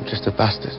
I'm just a bastard.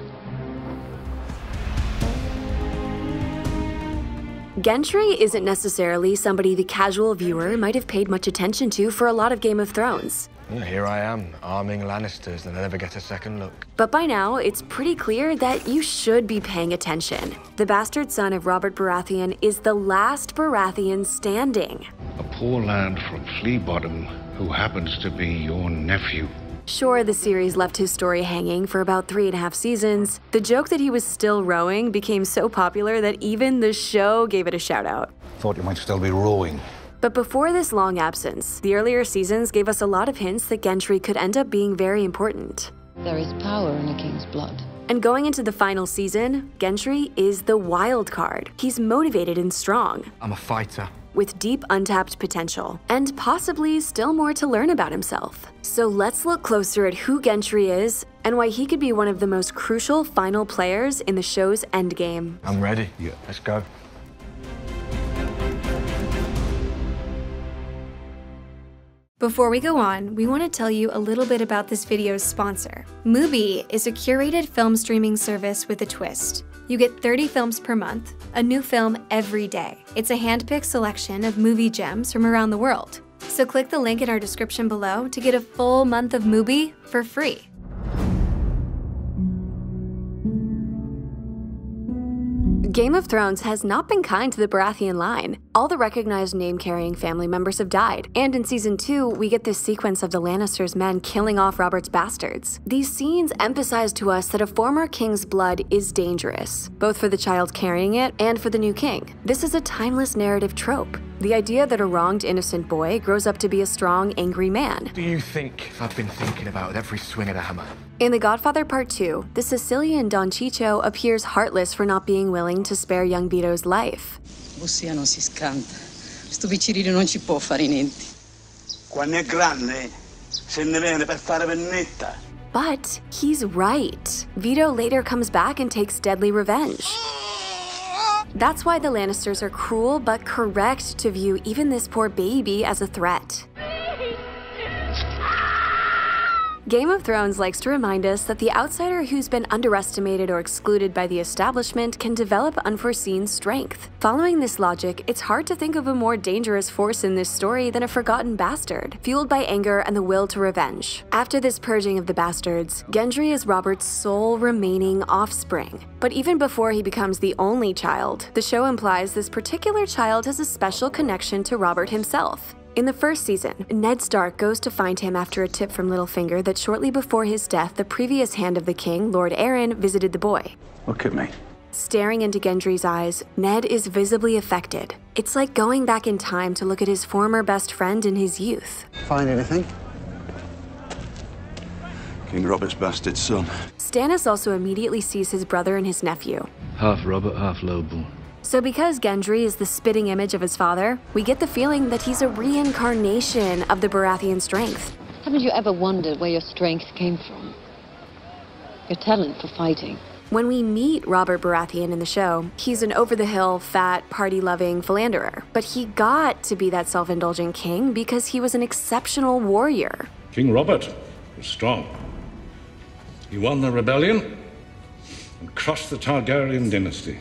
Gendry isn't necessarily somebody the casual viewer might have paid much attention to for a lot of Game of Thrones. Yeah, here I am, arming Lannisters, and I never get a second look. But by now, it's pretty clear that you should be paying attention. The bastard son of Robert Baratheon is the last Baratheon standing. A poor lad from Flea Bottom who happens to be your nephew. Sure, the series left his story hanging for about 3.5 seasons. The joke that he was still rowing became so popular that even the show gave it a shout-out. Thought you might still be rowing. But before this long absence, the earlier seasons gave us a lot of hints that Gendry could end up being very important. There is power in a king's blood. And going into the final season, Gendry is the Wildcard. He's motivated and strong, I'm a fighter. with deep untapped potential, and possibly still more to learn about himself. So let's look closer at who Gendry is and why he could be one of the most crucial final players in the show's endgame. I'm ready. Yeah. Let's go. Before we go on, we want to tell you a little bit about this video's sponsor. Mubi is a curated film streaming service with a twist. You get 30 films per month, a new film every day. It's a hand-picked selection of movie gems from around the world. So click the link in our description below to get a full month of Mubi for free. Game of Thrones has not been kind to the Baratheon line. All the recognized name-carrying family members have died, and in Season 2, we get this sequence of the Lannisters' men killing off Robert's bastards. These scenes emphasize to us that a former king's blood is dangerous, both for the child carrying it and for the new king. This is a timeless narrative trope. The idea that a wronged innocent boy grows up to be a strong, angry man. Do you think I've been thinking about every swing of the hammer? In The Godfather Part 2, the Sicilian Don Ciccio appears heartless for not being willing to spare young Vito's life. Ossia non si scanta. Sto piccirino non ci può fare niente. Quando è grande, se ne viene per fare vendetta. But he's right. Vito later comes back and takes deadly revenge. That's why the Lannisters are cruel but correct to view even this poor baby as a threat. Game of Thrones likes to remind us that the outsider who's been underestimated or excluded by the establishment can develop unforeseen strength. Following this logic, it's hard to think of a more dangerous force in this story than a forgotten bastard, fueled by anger and the will to revenge. After this purging of the bastards, Gendry is Robert's sole remaining offspring. But even before he becomes the only child, the show implies this particular child has a special connection to Robert himself. In the first season, Ned Stark goes to find him after a tip from Littlefinger that shortly before his death, the previous Hand of the King, Lord Aaron, visited the boy. Look at me. Staring into Gendry's eyes, Ned is visibly affected. It's like going back in time to look at his former best friend in his youth. Find anything? King Robert's bastard son. Stannis also immediately sees his brother and his nephew. Half Robert, half Lowborn. So because Gendry is the spitting image of his father, we get the feeling that he's a reincarnation of the Baratheon strength. Haven't you ever wondered where your strength came from? Your talent for fighting. When we meet Robert Baratheon in the show, he's an over-the-hill, fat, party-loving philanderer. But he got to be that self-indulgent king because he was an exceptional warrior. King Robert was strong. He won the rebellion and crushed the Targaryen dynasty.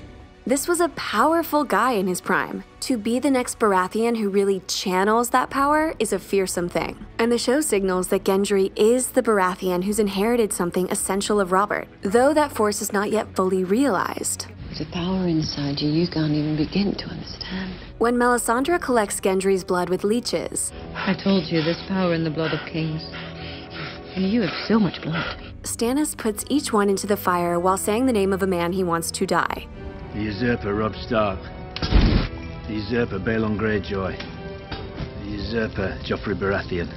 This was a powerful guy in his prime. To be the next Baratheon who really channels that power is a fearsome thing. And the show signals that Gendry is the Baratheon who's inherited something essential of Robert, though that force is not yet fully realized. There's a power inside you you can't even begin to understand. When Melisandre collects Gendry's blood with leeches, I told you there's power in the blood of kings. And you have so much blood. Stannis puts each one into the fire while saying the name of a man he wants to die. The usurper Robb Stark. The usurper Balon Greyjoy. The usurper Joffrey Baratheon.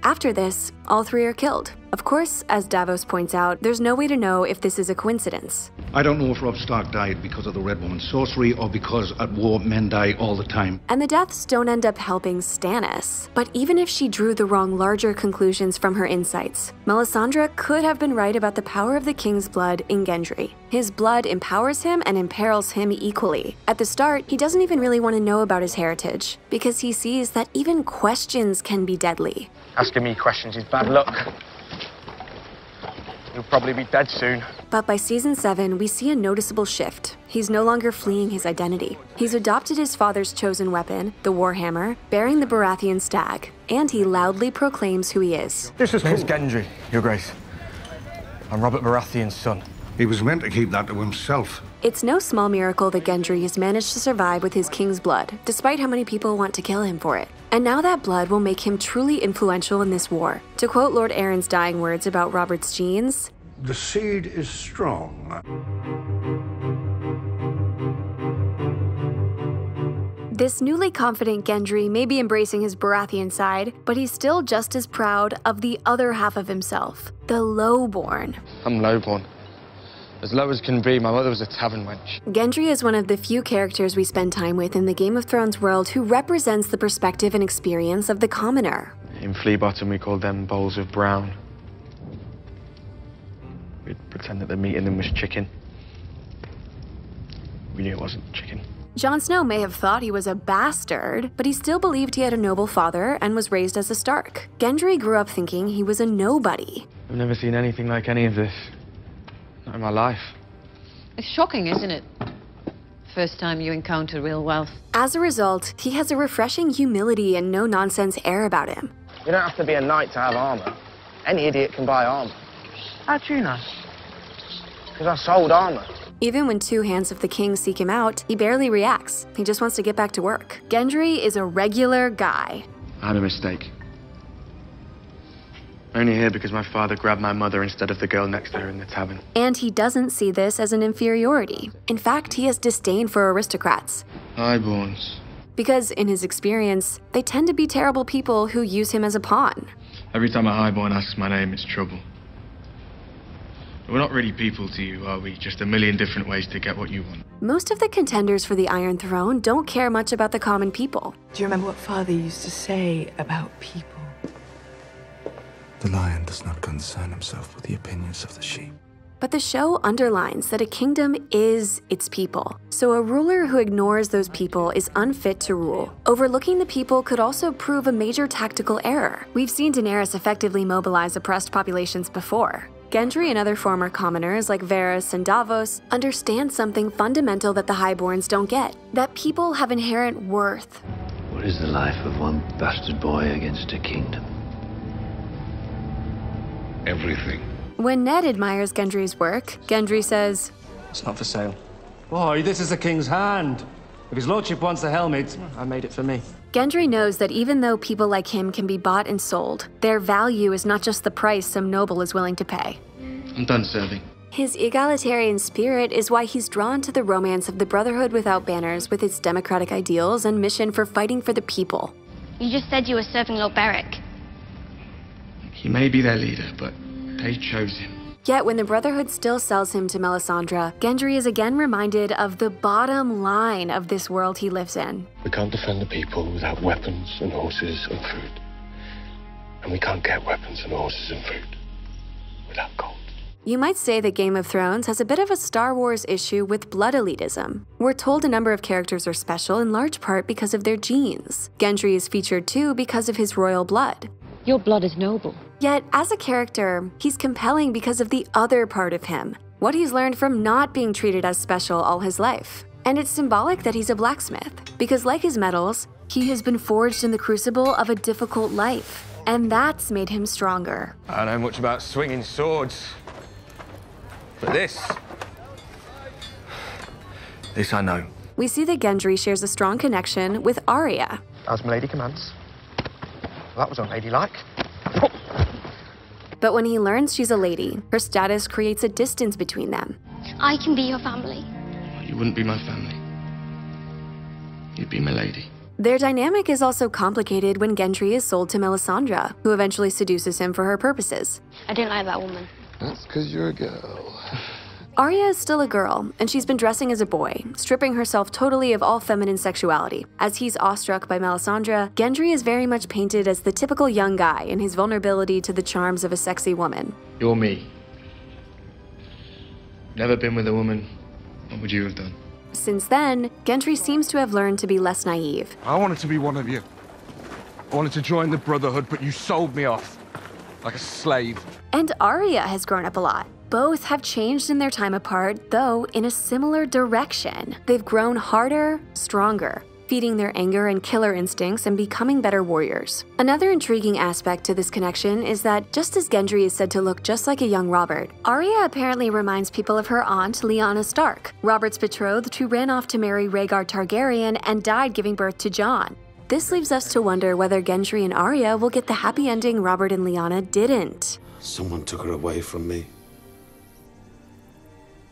After this, all three are killed. Of course, as Davos points out, there's no way to know if this is a coincidence. I don't know if Robb Stark died because of the Red Woman's sorcery or because at war men die all the time. And the deaths don't end up helping Stannis. But even if she drew the wrong larger conclusions from her insights, Melisandre could have been right about the power of the king's blood in Gendry. His blood empowers him and imperils him equally. At the start, he doesn't even really want to know about his heritage, because he sees that even questions can be deadly. Asking me questions is bad luck. He'll probably be dead soon. But by season 7, we see a noticeable shift. He's no longer fleeing his identity. He's adopted his father's chosen weapon, the Warhammer, bearing the Baratheon stag, and he loudly proclaims who he is. This is Gendry, Your Grace. I'm Robert Baratheon's son. He was meant to keep that to himself. It's no small miracle that Gendry has managed to survive with his king's blood, despite how many people want to kill him for it. And now that blood will make him truly influential in this war. To quote Lord Aaron's dying words about Robert's genes, The seed is strong. this newly confident Gendry may be embracing his Baratheon side, but he's still just as proud of the other half of himself, the Lowborn. I'm Lowborn. As low as can be, my mother was a tavern wench. Gendry is one of the few characters we spend time with in the Game of Thrones world who represents the perspective and experience of the commoner. In Flea Bottom, we called them bowls of brown. We'd pretend that the meat in them was chicken. We knew it wasn't chicken. Jon Snow may have thought he was a bastard, but he still believed he had a noble father and was raised as a Stark. Gendry grew up thinking he was a nobody. I've never seen anything like any of this. Not in my life. It's shocking, isn't it? First time you encounter real wealth. As a result, he has a refreshing humility and no-nonsense air about him. You don't have to be a knight to have armor. Any idiot can buy armor. How'd you know? Because I sold armor. Even when two hands of the king seek him out, he barely reacts. He just wants to get back to work. Gendry is a regular guy. I had a mistake. Only here because my father grabbed my mother instead of the girl next to her in the tavern. And he doesn't see this as an inferiority. In fact, he has disdain for aristocrats. Highborns. Because, in his experience, they tend to be terrible people who use him as a pawn. Every time a highborn asks my name, it's trouble. We're not really people to you, are we? Just a million different ways to get what you want. Most of the contenders for the Iron Throne don't care much about the common people. Do you remember what Father used to say about people? The lion does not concern himself with the opinions of the sheep. But the show underlines that a kingdom is its people. So a ruler who ignores those people is unfit to rule. Overlooking the people could also prove a major tactical error. We've seen Daenerys effectively mobilize oppressed populations before. Gendry and other former commoners like Varys and Davos understand something fundamental that the Highborns don't get. That people have inherent worth. What is the life of one bastard boy against a kingdom? Everything. When Ned admires Gendry's work, Gendry says, It's not for sale. Boy, this is the king's hand. If his lordship wants the helmet, I made it for me. Gendry knows that even though people like him can be bought and sold, their value is not just the price some noble is willing to pay. I'm done serving. His egalitarian spirit is why he's drawn to the romance of the Brotherhood Without Banners with its democratic ideals and mission for fighting for the people. You just said you were serving Lord Beric. He may be their leader, but they chose him. Yet when the Brotherhood still sells him to Melisandre, Gendry is again reminded of the bottom line of this world he lives in. We can't defend the people without weapons and horses and food. And we can't get weapons and horses and food without gold. You might say that Game of Thrones has a bit of a Star Wars issue with blood elitism. We're told a number of characters are special in large part because of their genes. Gendry is featured too because of his royal blood. Your blood is noble. Yet, as a character, he's compelling because of the other part of him, what he's learned from not being treated as special all his life. And it's symbolic that he's a blacksmith, because like his metals, he has been forged in the crucible of a difficult life, and that's made him stronger. I don't know much about swinging swords, but this I know. We see that Gendry shares a strong connection with Arya. As my lady commands. Well, that was unladylike. But when he learns she's a lady, her status creates a distance between them. I can be your family. You wouldn't be my family. You'd be my lady. Their dynamic is also complicated when Gendry is sold to Melisandre, who eventually seduces him for her purposes. I didn't like that woman. That's because you're a girl. Arya is still a girl, and she's been dressing as a boy, stripping herself totally of all feminine sexuality. As he's awestruck by Melisandre, Gendry is very much painted as the typical young guy in his vulnerability to the charms of a sexy woman. You're me. Never been with a woman. What would you have done? Since then, Gendry seems to have learned to be less naive. I wanted to be one of you. I wanted to join the Brotherhood, but you sold me off. like a slave. And Arya has grown up a lot. Both have changed in their time apart, though in a similar direction. They've grown harder, stronger, feeding their anger and killer instincts and becoming better warriors. Another intriguing aspect to this connection is that just as Gendry is said to look just like a young Robert, Arya apparently reminds people of her aunt Lyanna Stark, Robert's betrothed who ran off to marry Rhaegar Targaryen and died giving birth to Jon. This leaves us to wonder whether Gendry and Arya will get the happy ending Robert and Lyanna didn't. Someone took her away from me.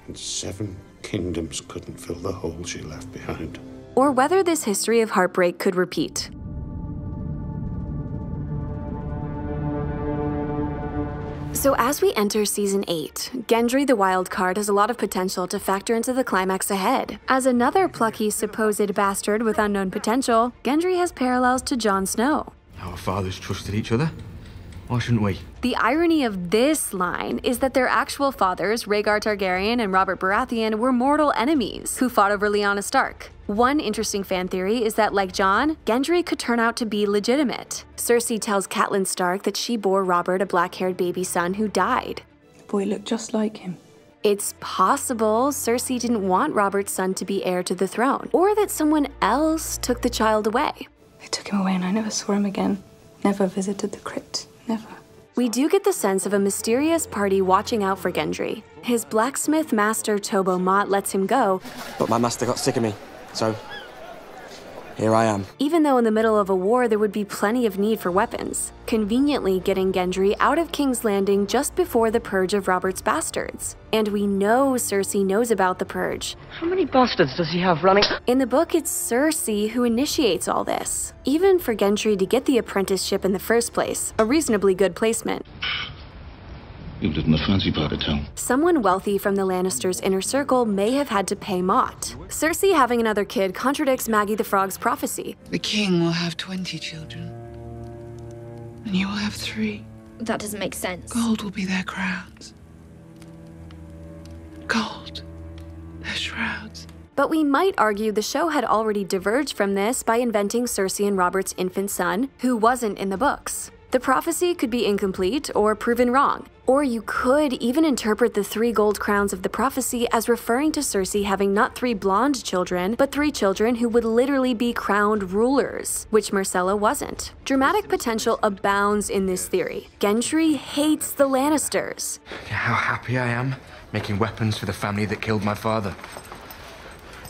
And 7 kingdoms couldn't fill the hole she left behind. Or whether this history of heartbreak could repeat. So as we enter Season 8, Gendry the Wildcard has a lot of potential to factor into the climax ahead. As another plucky supposed bastard with unknown potential, Gendry has parallels to Jon Snow. Our fathers trusted each other. Why shouldn't we? The irony of this line is that their actual fathers, Rhaegar Targaryen and Robert Baratheon, were mortal enemies who fought over Lyanna Stark. One interesting fan theory is that, like Jon, Gendry could turn out to be legitimate. Cersei tells Catelyn Stark that she bore Robert a black-haired baby son who died. The boy looked just like him. It's possible Cersei didn't want Robert's son to be heir to the throne, or that someone else took the child away. They took him away and I never saw him again. Never visited the crypt. Never. We do get the sense of a mysterious party watching out for Gendry. His blacksmith master Tobo Mott lets him go, but my master got sick of me, so here I am. Even though in the middle of a war there would be plenty of need for weapons, conveniently getting Gendry out of King's Landing just before the purge of Robert's bastards. And we know Cersei knows about the purge. How many bastards does he have running? In the book, it's Cersei who initiates all this. Even for Gendry to get the apprenticeship in the first place, a reasonably good placement. You live in the fancy part of town. Someone wealthy from the Lannisters' inner circle may have had to pay Mott. Cersei having another kid contradicts Maggie the Frog's prophecy. The king will have 20 children. And you will have 3. That doesn't make sense. Gold will be their crowns. Gold. Their shrouds. But we might argue the show had already diverged from this by inventing Cersei and Robert's infant son, who wasn't in the books. The prophecy could be incomplete or proven wrong. Or you could even interpret the 3 gold crowns of the prophecy as referring to Cersei having not 3 blonde children, but 3 children who would literally be crowned rulers, which Myrcella wasn't. Dramatic potential abounds in this theory. Gendry hates the Lannisters. How happy I am making weapons for the family that killed my father.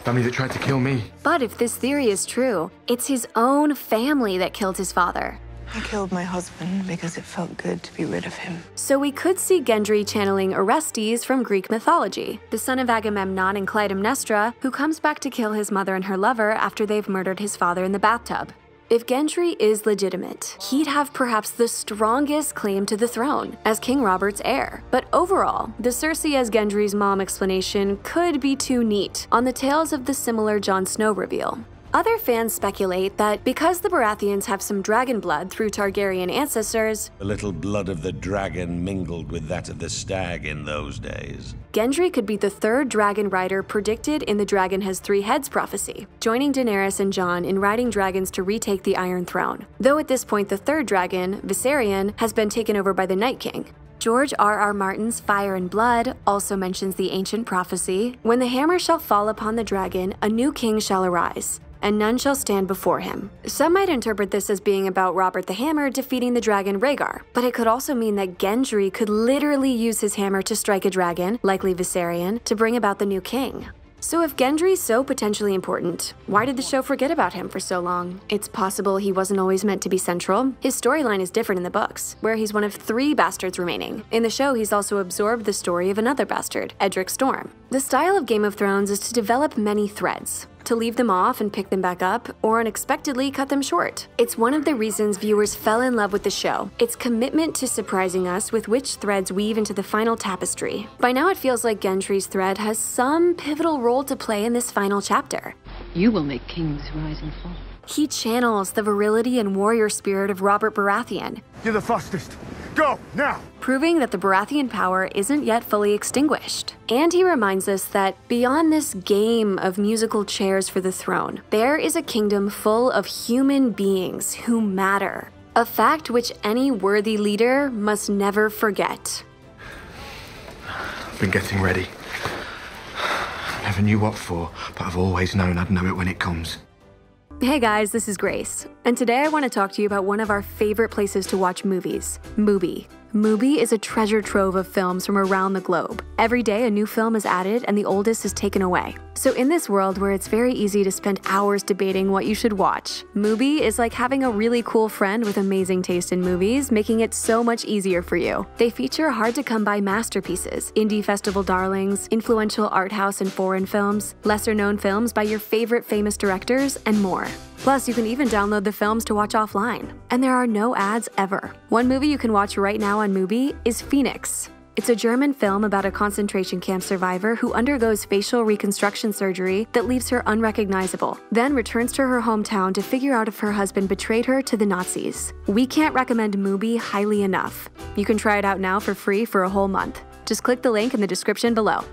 Family that tried to kill me. But if this theory is true, it's his own family that killed his father. I killed my husband because it felt good to be rid of him. So we could see Gendry channeling Orestes from Greek mythology, the son of Agamemnon and Clytemnestra, who comes back to kill his mother and her lover after they've murdered his father in the bathtub. If Gendry is legitimate, he'd have perhaps the strongest claim to the throne, as King Robert's heir. But overall, the Cersei as Gendry's mom explanation could be too neat on the tails of the similar Jon Snow reveal. Other fans speculate that because the Baratheons have some dragon blood through Targaryen ancestors, the little blood of the dragon mingled with that of the stag in those days. Gendry could be the 3rd dragon rider predicted in the Dragon Has 3 Heads prophecy, joining Daenerys and Jon in riding dragons to retake the Iron Throne. Though at this point the 3rd dragon, Viserion, has been taken over by the Night King. George R.R. Martin's Fire and Blood also mentions the ancient prophecy, when the hammer shall fall upon the dragon, a new king shall arise, and none shall stand before him. Some might interpret this as being about Robert the Hammer defeating the dragon Rhaegar, but it could also mean that Gendry could literally use his hammer to strike a dragon, likely Viserion, to bring about the new king. So if Gendry's so potentially important, why did the show forget about him for so long? It's possible he wasn't always meant to be central. His storyline is different in the books, where he's one of 3 bastards remaining. In the show, he's also absorbed the story of another bastard, Edric Storm. The style of Game of Thrones is to develop many threads, to leave them off and pick them back up, or unexpectedly cut them short. It's one of the reasons viewers fell in love with the show, its commitment to surprising us with which threads weave into the final tapestry. By now it feels like Gendry's thread has some pivotal role to play in this final chapter. You will make kings rise and fall. He channels the virility and warrior spirit of Robert Baratheon. You're the fastest. Go, now! Proving that the Baratheon power isn't yet fully extinguished. And he reminds us that beyond this game of musical chairs for the throne, there is a kingdom full of human beings who matter. A fact which any worthy leader must never forget. I've been getting ready. Never knew what for, but I've always known I'd know it when it comes. Hey guys, this is Grace, and today I want to talk to you about one of our favorite places to watch movies, Mubi. Mubi is a treasure trove of films from around the globe. Every day a new film is added and the oldest is taken away. So in this world where it's very easy to spend hours debating what you should watch, Mubi is like having a really cool friend with amazing taste in movies, making it so much easier for you. They feature hard-to-come-by masterpieces, indie festival darlings, influential art house and foreign films, lesser-known films by your favorite famous directors, and more. Plus, you can even download the films to watch offline. And there are no ads ever. One movie you can watch right now on Mubi is Phoenix. It's a German film about a concentration camp survivor who undergoes facial reconstruction surgery that leaves her unrecognizable, then returns to her hometown to figure out if her husband betrayed her to the Nazis. We can't recommend Mubi highly enough. You can try it out now for free for a whole month. Just click the link in the description below.